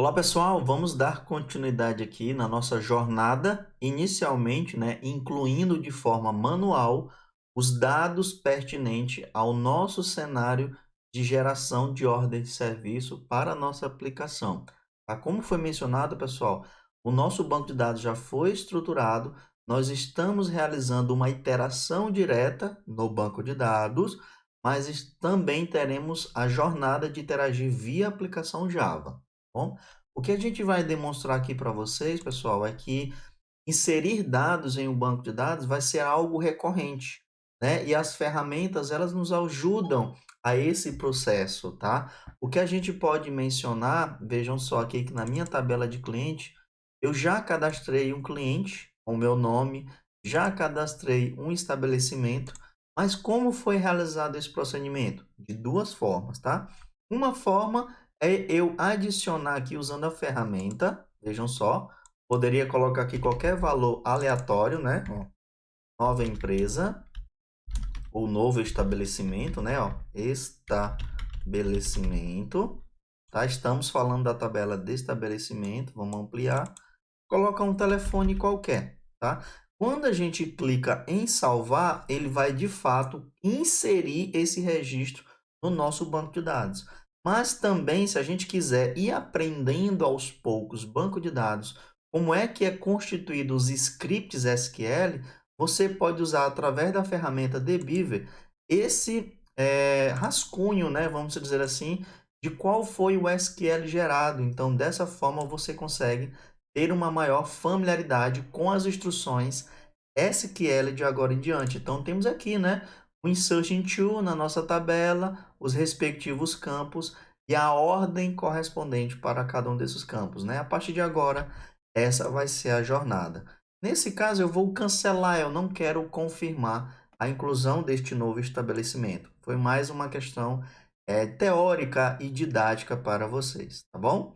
Olá pessoal, vamos dar continuidade aqui na nossa jornada, inicialmente, incluindo de forma manual os dados pertinentes ao nosso cenário de geração de ordem de serviço para a nossa aplicação. Tá? Como foi mencionado, pessoal, o nosso banco de dados já foi estruturado, nós estamos realizando uma iteração direta no banco de dados, mas também teremos a jornada de interagir via aplicação Java. Tá bom? O que a gente vai demonstrar aqui para vocês, pessoal, é que inserir dados em um banco de dados vai ser algo recorrente, né? E as ferramentas, elas nos ajudam a esse processo, tá? O que a gente pode mencionar, vejam só aqui que na minha tabela de cliente, eu já cadastrei um cliente com o meu nome, já cadastrei um estabelecimento, mas como foi realizado esse procedimento? De duas formas, tá? Uma forma é eu adicionar aqui usando a ferramenta, vejam só, poderia colocar aqui qualquer valor aleatório, né? Ó, nova empresa ou novo estabelecimento, né? Ó, estabelecimento, tá? Estamos falando da tabela de estabelecimento, vamos ampliar. Coloca um telefone qualquer, tá? Quando a gente clica em salvar, ele vai de fato inserir esse registro no nosso banco de dados. Mas também, se a gente quiser ir aprendendo aos poucos banco de dados, como é que é constituído os scripts SQL, você pode usar através da ferramenta Dbeaver esse rascunho, né, vamos dizer assim, de qual foi o SQL gerado. Então, dessa forma, você consegue ter uma maior familiaridade com as instruções SQL de agora em diante. Então, temos aqui, né, o Insert Into na nossa tabela, os respectivos campos e a ordem correspondente para cada um desses campos, né? A partir de agora, essa vai ser a jornada. Nesse caso, eu vou cancelar, eu não quero confirmar a inclusão deste novo estabelecimento. Foi mais uma questão teórica e didática para vocês, tá bom?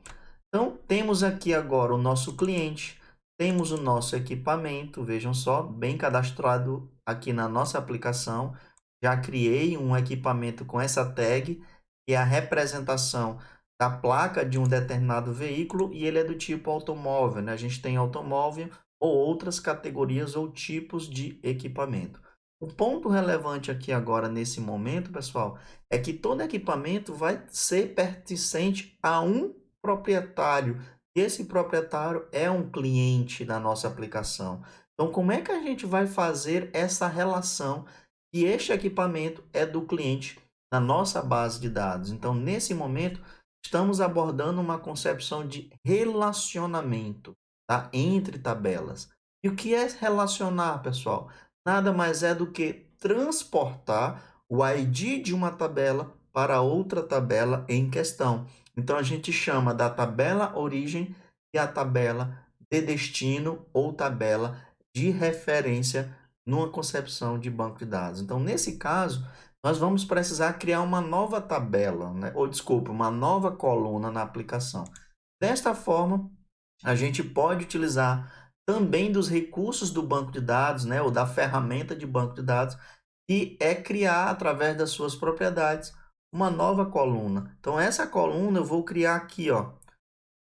Então, temos aqui agora o nosso cliente, temos o nosso equipamento, vejam só, bem cadastrado aqui na nossa aplicação. Já criei um equipamento com essa tag, que é a representação da placa de um determinado veículo, e ele é do tipo automóvel, né? A gente tem automóvel ou outras categorias ou tipos de equipamento. O ponto relevante aqui agora, nesse momento, pessoal, é que todo equipamento vai ser pertencente a um proprietário. E esse proprietário é um cliente da nossa aplicação. Então, como é que a gente vai fazer essa relação que este equipamento é do cliente na nossa base de dados? Então, nesse momento, estamos abordando uma concepção de relacionamento, tá? Entre tabelas. E o que é relacionar, pessoal? Nada mais é do que transportar o ID de uma tabela para outra tabela em questão. Então, a gente chama da tabela origem e a tabela de destino ou tabela de referência numa concepção de banco de dados. Então, nesse caso, nós vamos precisar criar uma nova tabela, né? Ou, desculpa, uma nova coluna na aplicação. Desta forma, a gente pode utilizar também dos recursos do banco de dados, né? Ou da ferramenta de banco de dados, que é criar, através das suas propriedades, uma nova coluna. Então, essa coluna eu vou criar aqui, ó,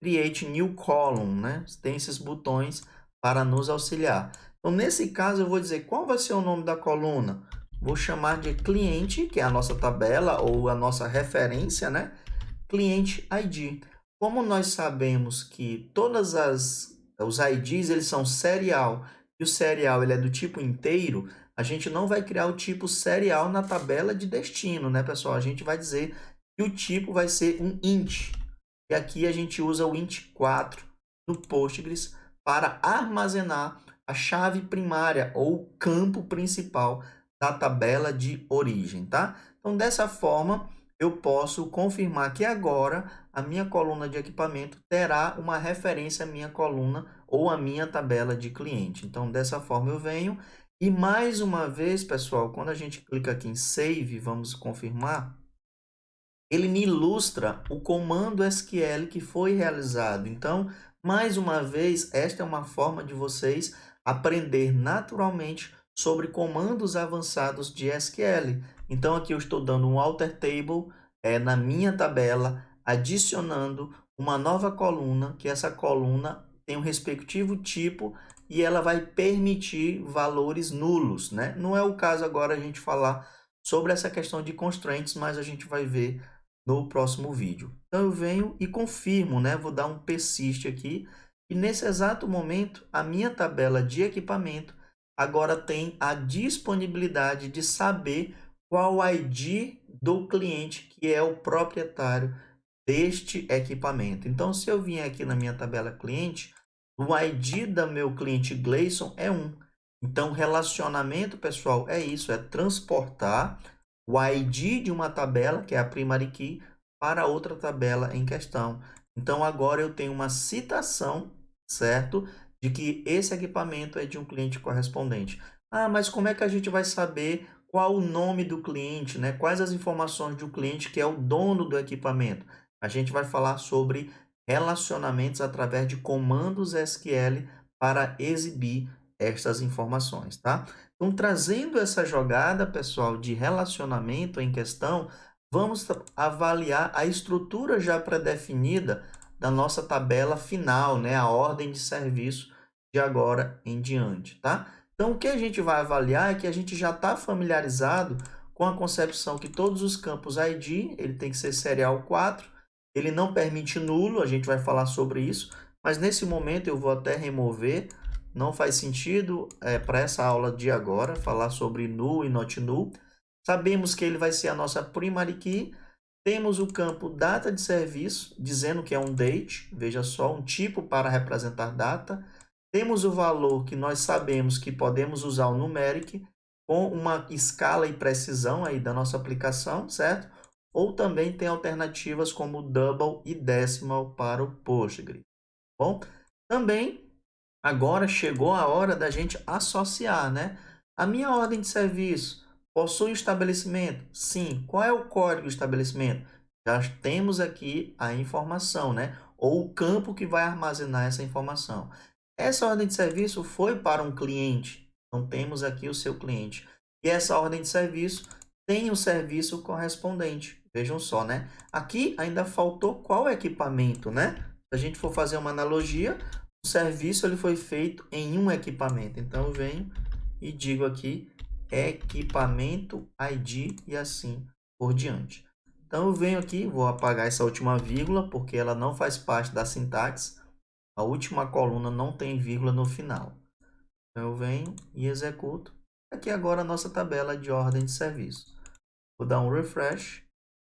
Create New Column, né? Tem esses botões para nos auxiliar. Então, nesse caso, eu vou dizer qual vai ser o nome da coluna. Vou chamar de cliente, que é a nossa tabela ou a nossa referência, né? Cliente ID. Como nós sabemos que os IDs eles são serial e o serial ele é do tipo inteiro, a gente não vai criar o tipo serial na tabela de destino, né, pessoal? A gente vai dizer que o tipo vai ser um int. E aqui a gente usa o int 4 no Postgres para armazenar a chave primária ou campo principal da tabela de origem, tá? Então, dessa forma, eu posso confirmar que agora a minha coluna de equipamento terá uma referência à minha coluna ou à minha tabela de cliente. Então, dessa forma eu venho e mais uma vez, pessoal, quando a gente clica aqui em Save, vamos confirmar, ele me ilustra o comando SQL que foi realizado. Então, mais uma vez, esta é uma forma de vocês aprender naturalmente sobre comandos avançados de SQL. Então, aqui eu estou dando um alter table na minha tabela, adicionando uma nova coluna, que essa coluna tem um respectivo tipo e ela vai permitir valores nulos, né? Não é o caso agora a gente falar sobre essa questão de constraints, mas a gente vai ver no próximo vídeo. Então eu venho e confirmo, né? Vou dar um persist aqui e nesse exato momento a minha tabela de equipamento agora tem a disponibilidade de saber qual o ID do cliente que é o proprietário deste equipamento. Então, se eu vim aqui na minha tabela cliente, o ID do meu cliente Gleison é 1. Então, relacionamento, pessoal, é isso, é transportar o ID de uma tabela, que é a primary key, para outra tabela em questão. Então, agora eu tenho uma citação, certo? De que esse equipamento é de um cliente correspondente. Ah, mas como é que a gente vai saber qual o nome do cliente, né? Quais as informações do cliente que é o dono do equipamento? A gente vai falar sobre relacionamentos através de comandos SQL para exibir estas informações, tá? Então, trazendo essa jogada, pessoal, de relacionamento em questão, vamos avaliar a estrutura já pré-definida da nossa tabela final, né? A ordem de serviço de agora em diante, tá? Então, o que a gente vai avaliar é que a gente já está familiarizado com a concepção que todos os campos ID, ele tem que ser serial 4, ele não permite nulo, a gente vai falar sobre isso, mas nesse momento eu vou até remover, não faz sentido para essa aula de agora falar sobre null e not null. Sabemos que ele vai ser a nossa primary key, temos o campo data de serviço, dizendo que é um date, veja só, um tipo para representar data. Temos o valor que nós sabemos que podemos usar o numeric com uma escala e precisão aí da nossa aplicação, certo? Ou também tem alternativas como double e decimal para o Postgre. Bom, também agora chegou a hora da gente associar, né? A minha ordem de serviço possui estabelecimento? Sim. Qual é o código de estabelecimento? Já temos aqui a informação, né? Ou o campo que vai armazenar essa informação. Essa ordem de serviço foi para um cliente. Então, temos aqui o seu cliente. E essa ordem de serviço tem o serviço correspondente. Vejam só, né? Aqui ainda faltou qual equipamento, né? Se a gente for fazer uma analogia, o serviço ele foi feito em um equipamento. Então, eu venho e digo aqui equipamento ID e assim por diante. Então, eu venho aqui, vou apagar essa última vírgula, porque ela não faz parte da sintaxe. A última coluna não tem vírgula no final. Então, eu venho e executo. Aqui agora a nossa tabela de ordem de serviço. Vou dar um refresh.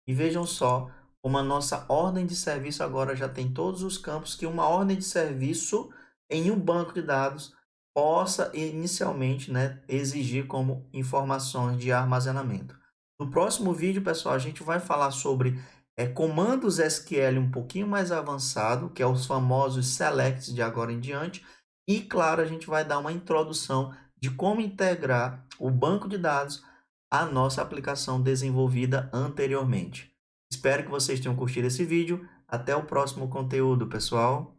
E vejam só como a nossa ordem de serviço agora já tem todos os campos que uma ordem de serviço em um banco de dados possa inicialmente, né, exigir como informações de armazenamento. No próximo vídeo, pessoal, a gente vai falar sobre comandos SQL um pouquinho mais avançado, que é os famosos selects de agora em diante. E, claro, a gente vai dar uma introdução de como integrar o banco de dados à nossa aplicação desenvolvida anteriormente. Espero que vocês tenham curtido esse vídeo. Até o próximo conteúdo, pessoal!